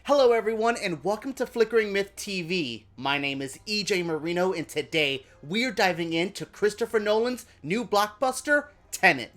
Hello everyone and welcome to Flickering Myth TV. My name is EJ Marino and today we're diving into Christopher Nolan's new blockbuster, Tenet.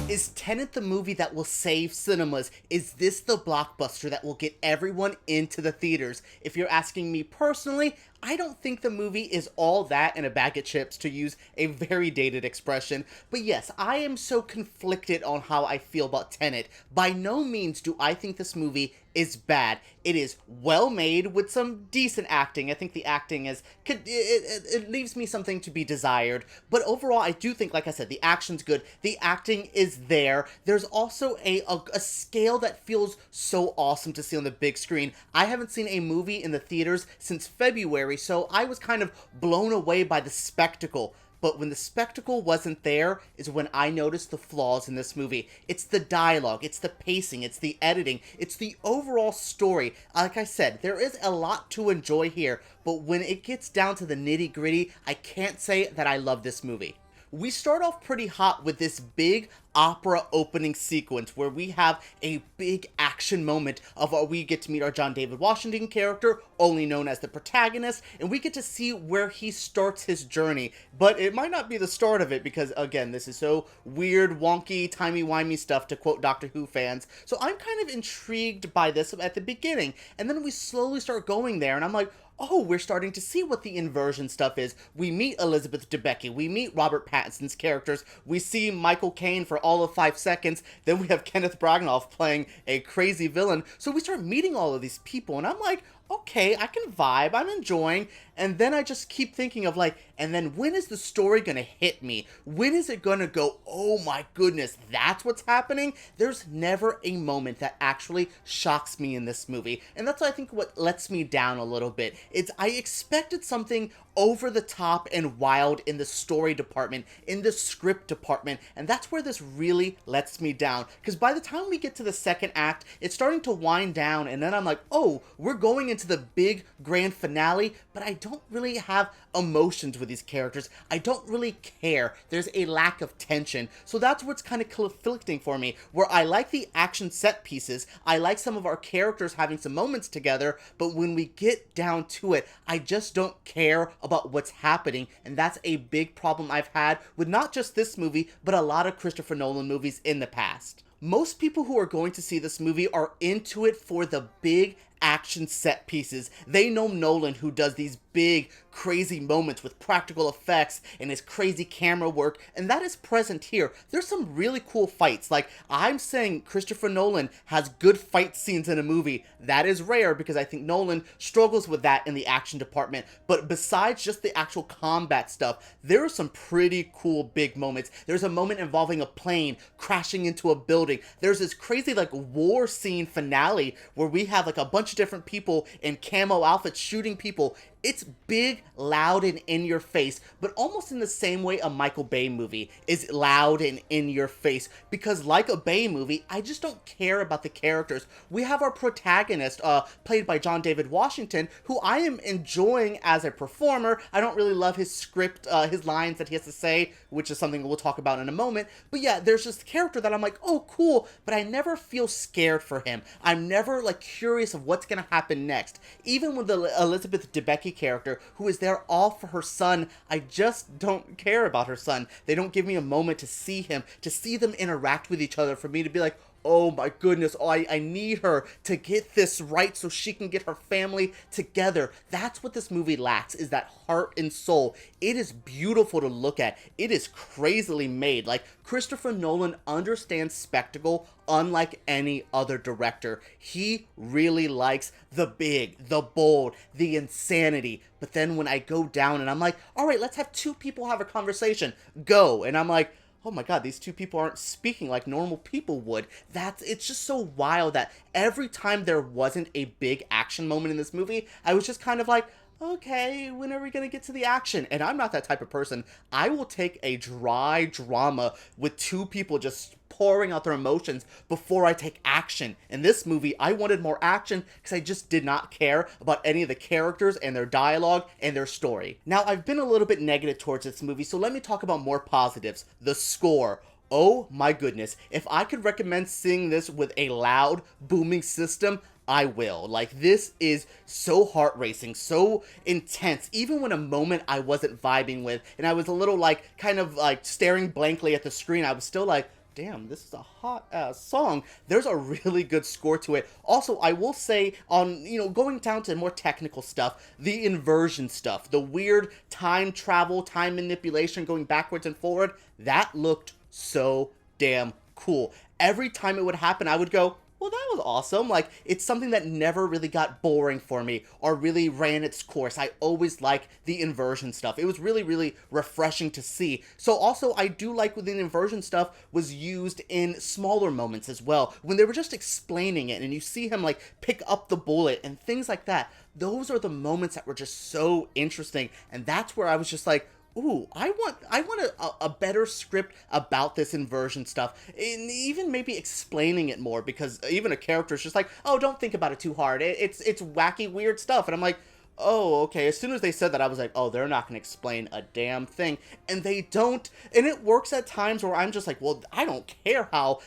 Is Tenet the movie that will save cinemas? Is this the blockbuster that will get everyone into the theaters? If you're asking me personally, I don't think the movie is all that in a bag of chips, to use a very dated expression. But yes, I am so conflicted on how I feel about Tenet. By no means do I think this movie is bad. It is well made with some decent acting. I think the acting it leaves me something to be desired. But overall, I do think, like I said, the action's good. The acting is there. There's also a scale that feels so awesome to see on the big screen. I haven't seen a movie in the theaters since February, so I was kind of blown away by the spectacle. But when the spectacle wasn't there is when I noticed the flaws in this movie. It's the dialogue, it's the pacing, it's the editing, it's the overall story. Like I said, there is a lot to enjoy here, but when it gets down to the nitty-gritty, I can't say that I love this movie. We start off pretty hot with this big opera opening sequence where we have a big action moment of we get to meet our John David Washington character, only known as the Protagonist, and we get to see where he starts his journey. But it might not be the start of it because, again, this is so weird, wonky, timey-wimey stuff, to quote Doctor Who fans. So I'm kind of intrigued by this at the beginning, and then we slowly start going there, and I'm like, oh, we're starting to see what the Inversion stuff is. We meet Elizabeth Debicki, we meet Robert Pattinson's characters, we see Michael Caine for all of 5 seconds, then we have Kenneth Branagh playing a crazy villain. So we start meeting all of these people, and I'm like, okay, I can vibe, I'm enjoying, and then I just keep thinking of like, and then when is the story gonna hit me? When is it gonna go, oh my goodness, that's what's happening? There's never a moment that actually shocks me in this movie, and that's I think what lets me down a little bit. I expected something over the top and wild in the story department, in the script department, and that's where this really lets me down, because by the time we get to the second act, it's starting to wind down, and then I'm like, oh, we're going into the big grand finale, but I don't really have emotions with these characters. I don't really care. There's a lack of tension, so that's what's kind of conflicting for me, where I like the action set pieces, I like some of our characters having some moments together, but when we get down to it, I just don't care about what's happening, and that's a big problem I've had with not just this movie, but a lot of Christopher Nolan movies in the past. Most people who are going to see this movie are into it for the big action set pieces. They know Nolan, who does these big, crazy moments with practical effects and his crazy camera work, and that is present here. There's some really cool fights. Like, I'm saying Christopher Nolan has good fight scenes in a movie. That is rare because I think Nolan struggles with that in the action department. But besides just the actual combat stuff, there are some pretty cool big moments. There's a moment involving a plane crashing into a building. There's this crazy like war scene finale where we have like a bunch of different people in camo outfits shooting people. It's big, loud, and in your face, but almost in the same way a Michael Bay movie is loud and in your face, because like a Bay movie, I just don't care about the characters. We have our protagonist, played by John David Washington, who I am enjoying as a performer. I don't really love his script, his lines that he has to say, which is something we'll talk about in a moment, but yeah, there's this character that I'm like, oh cool, but I never feel scared for him. I'm never like curious of what's gonna happen next. Even with the Elizabeth Debicki character, who is there all for her son, I just don't care about her son. They don't give me a moment to see him, to see them interact with each other, for me to be like, oh my goodness, oh, I need her to get this right so she can get her family together. That's what this movie lacks, is that heart and soul. It is beautiful to look at. It is crazily made. Like, Christopher Nolan understands spectacle unlike any other director. He really likes the big, the bold, the insanity. But then when I go down and I'm like, all right, let's have two people have a conversation. Go. And I'm like, oh my god, these two people aren't speaking like normal people would. It's just so wild that every time there wasn't a big action moment in this movie, I was just kind of like, okay, when are we gonna get to the action? And I'm not that type of person. I will take a dry drama with two people just pouring out their emotions before I take action. In this movie, I wanted more action because I just did not care about any of the characters and their dialogue and their story. Now, I've been a little bit negative towards this movie, so let me talk about more positives. The score. Oh my goodness, if I could recommend seeing this with a loud, booming system, I will. Like, this is so heart-racing, so intense, even when a moment I wasn't vibing with, and I was a little, like, kind of, like, staring blankly at the screen, I was still like, damn, this is a hot-ass song. There's a really good score to it. Also, I will say, on, going down to more technical stuff, the inversion stuff, the weird time travel, time manipulation, going backwards and forward, that looked so damn cool. Every time it would happen, I would go, well, that was awesome. Like, it's something that never really got boring for me or really ran its course. I always like the inversion stuff. It was really, really refreshing to see. So also, I do like when the inversion stuff was used in smaller moments as well, when they were just explaining it and you see him, like, pick up the bullet and things like that. Those are the moments that were just so interesting, and that's where I was just like, ooh, I want a better script about this inversion stuff, and even maybe explaining it more, because even a character is just like, oh, don't think about it too hard. It's wacky, weird stuff, and I'm like, oh, okay. As soon as they said that, I was like, oh, they're not going to explain a damn thing. And they don't. And it works at times where I'm just like, well, I don't care how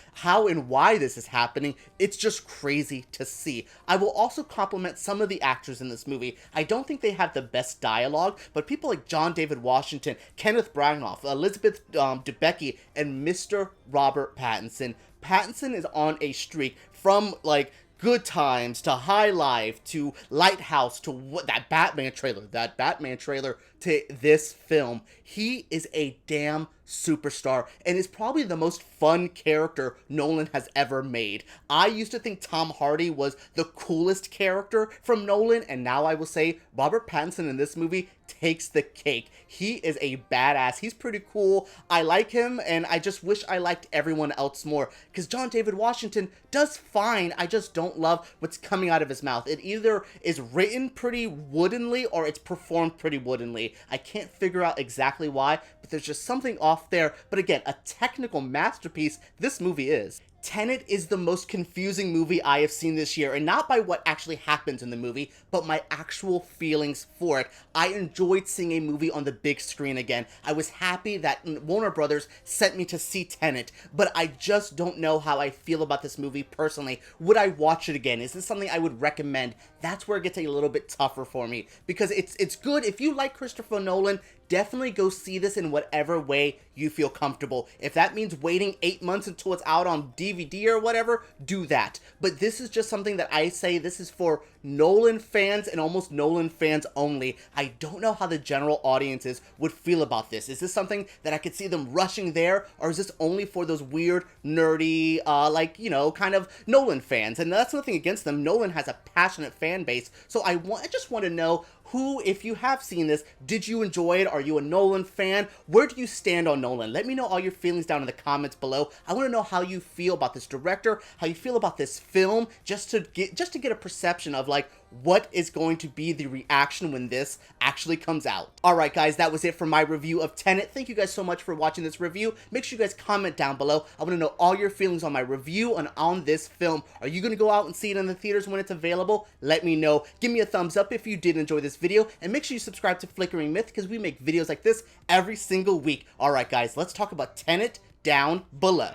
and why this is happening. It's just crazy to see. I will also compliment some of the actors in this movie. I don't think they have the best dialogue, but people like John David Washington, Kenneth Branagh, Elizabeth Debicki, and Mr. Robert Pattinson. Pattinson is on a streak from, like, Good Times to High Life to Lighthouse to that Batman trailer to this film. He is a damn superstar and is probably the most fun character Nolan has ever made. I used to think Tom Hardy was the coolest character from Nolan, and now I will say Robert Pattinson in this movie takes the cake. He is a badass. He's pretty cool. I like him, and I just wish I liked everyone else more, because John David Washington does fine. I just don't love what's coming out of his mouth. It either is written pretty woodenly or it's performed pretty woodenly. I can't figure out exactly why, but there's just something off there. But again, a technical masterpiece this movie is. Tenet is the most confusing movie I have seen this year, and not by what actually happens in the movie, but my actual feelings for it. I enjoyed seeing a movie on the big screen again. I was happy that Warner Brothers sent me to see Tenet, but I just don't know how I feel about this movie personally. Would I watch it again? Is this something I would recommend? That's where it gets a little bit tougher for me, because it's good. If you like Christopher Nolan, definitely go see this in whatever way you feel comfortable. If that means waiting 8 months until it's out on DVD or whatever, do that. But this is just something that I say this is for Nolan fans and almost Nolan fans only. I don't know how the general audiences would feel about this. Is this something that I could see them rushing there, or is this only for those weird, nerdy, kind of Nolan fans? And that's nothing against them. Nolan has a passionate fan base, so I just want to know who, if you have seen this, did you enjoy it? Are you a Nolan fan? Where do you stand on Nolan? Let me know all your feelings down in the comments below. I want to know how you feel about this director, how you feel about this film, just to get a perception of, like, what is going to be the reaction when this actually comes out. Alright guys, that was it for my review of Tenet. Thank you guys so much for watching this review. Make sure you guys comment down below. I want to know all your feelings on my review and on this film. Are you going to go out and see it in the theaters when it's available? Let me know. Give me a thumbs up if you did enjoy this video, and make sure you subscribe to Flickering Myth, because we make videos like this every single week. Alright guys, let's talk about Tenet down below.